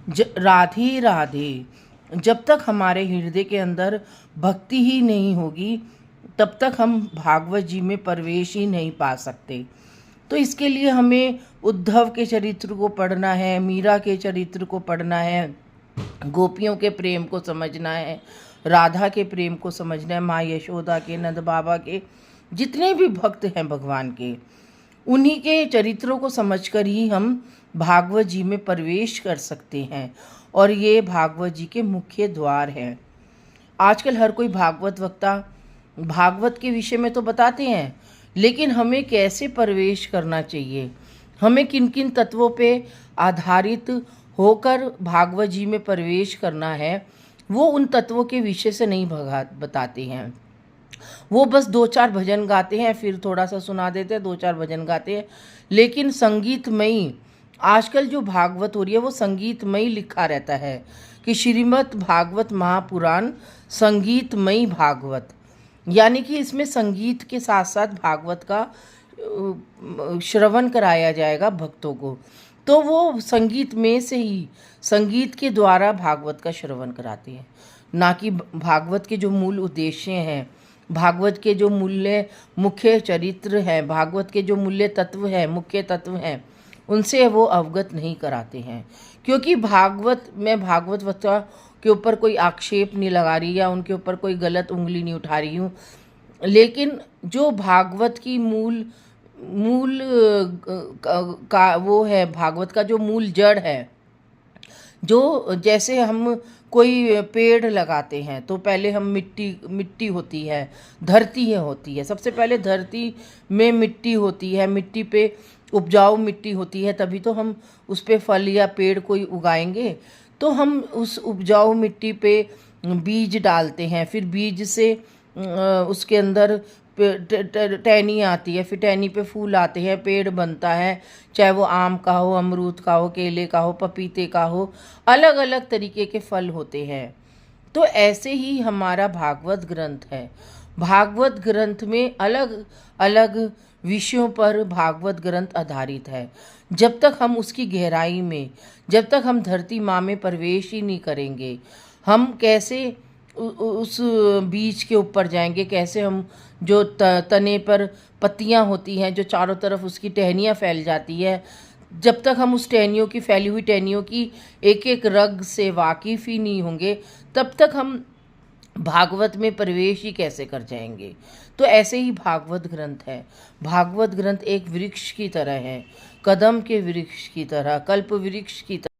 राधे राधे। जब तक हमारे हृदय के अंदर भक्ति ही नहीं होगी तब तक हम भागवत जी में प्रवेश ही नहीं पा सकते। तो इसके लिए हमें उद्धव के चरित्र को पढ़ना है, मीरा के चरित्र को पढ़ना है, गोपियों के प्रेम को समझना है, राधा के प्रेम को समझना है, माँ यशोदा के, नंद बाबा के, जितने भी भक्त हैं भगवान के, उन्हीं के चरित्रों को समझकर ही हम भागवत जी में प्रवेश कर सकते हैं। और ये भागवत जी के मुख्य द्वार हैं। आजकल हर कोई भागवत वक्ता भागवत के विषय में तो बताते हैं, लेकिन हमें कैसे प्रवेश करना चाहिए, हमें किन किन तत्वों पे आधारित होकर भागवत जी में प्रवेश करना है, वो उन तत्वों के विषय से नहीं बताते हैं। वो बस 2-4 भजन गाते हैं, फिर थोड़ा सा सुना देते हैं, 2-4 भजन गाते हैं। लेकिन संगीतमयी आजकल जो भागवत हो रही है वो संगीतमयी लिखा रहता है कि श्रीमद् भागवत महापुराण संगीतमयी भागवत, यानी कि इसमें संगीत के साथ साथ भागवत का श्रवण कराया जाएगा भक्तों को। तो वो संगीत में से ही, संगीत के द्वारा भागवत का श्रवण कराते हैं, ना कि भागवत के जो मूल उद्देश्य हैं, भागवत के जो मुख्य चरित्र हैं, भागवत के जो मूल्य तत्व हैं, मुख्य तत्व हैं, उनसे वो अवगत नहीं कराते हैं। क्योंकि मैं भागवत वक्ता के ऊपर कोई आक्षेप नहीं लगा रही या उनके ऊपर कोई गलत उंगली नहीं उठा रही हूँ, लेकिन जो भागवत की मूल का वो है, भागवत का जो मूल जड़ है, जो जैसे हम कोई पेड़ लगाते हैं तो पहले हम मिट्टी होती है, धरती होती है, सबसे पहले धरती में मिट्टी होती है, मिट्टी पे उपजाऊ मिट्टी होती है, तभी तो हम उस पे फल या पेड़ कोई उगाएंगे। तो हम उस उपजाऊ मिट्टी पे बीज डालते हैं, फिर बीज से उसके अंदर टहनी आती है, फिर टहनी पे फूल आते हैं, पेड़ बनता है, चाहे वो आम का हो, अमरूद का हो, केले का हो, पपीते का हो, अलग अलग तरीके के फल होते हैं। तो ऐसे ही हमारा भागवत ग्रंथ है। भागवत ग्रंथ में अलग अलग विषयों पर भागवत ग्रंथ आधारित है। जब तक हम उसकी गहराई में, जब तक हम धरती माँ में प्रवेश ही नहीं करेंगे, हम कैसे उस बीज के ऊपर जाएंगे, कैसे हम जो तने पर पत्तियां होती हैं, जो चारों तरफ उसकी टहनियाँ फैल जाती है, जब तक हम उस टहनियों की, फैली हुई टहनियों की एक एक रग से वाकिफ़ ही नहीं होंगे, तब तक हम भागवत में प्रवेश ही कैसे कर जाएंगे। तो ऐसे ही भागवत ग्रंथ है। भागवत ग्रंथ एक वृक्ष की तरह है, कदम के वृक्ष की तरह, कल्प वृक्ष की तरह।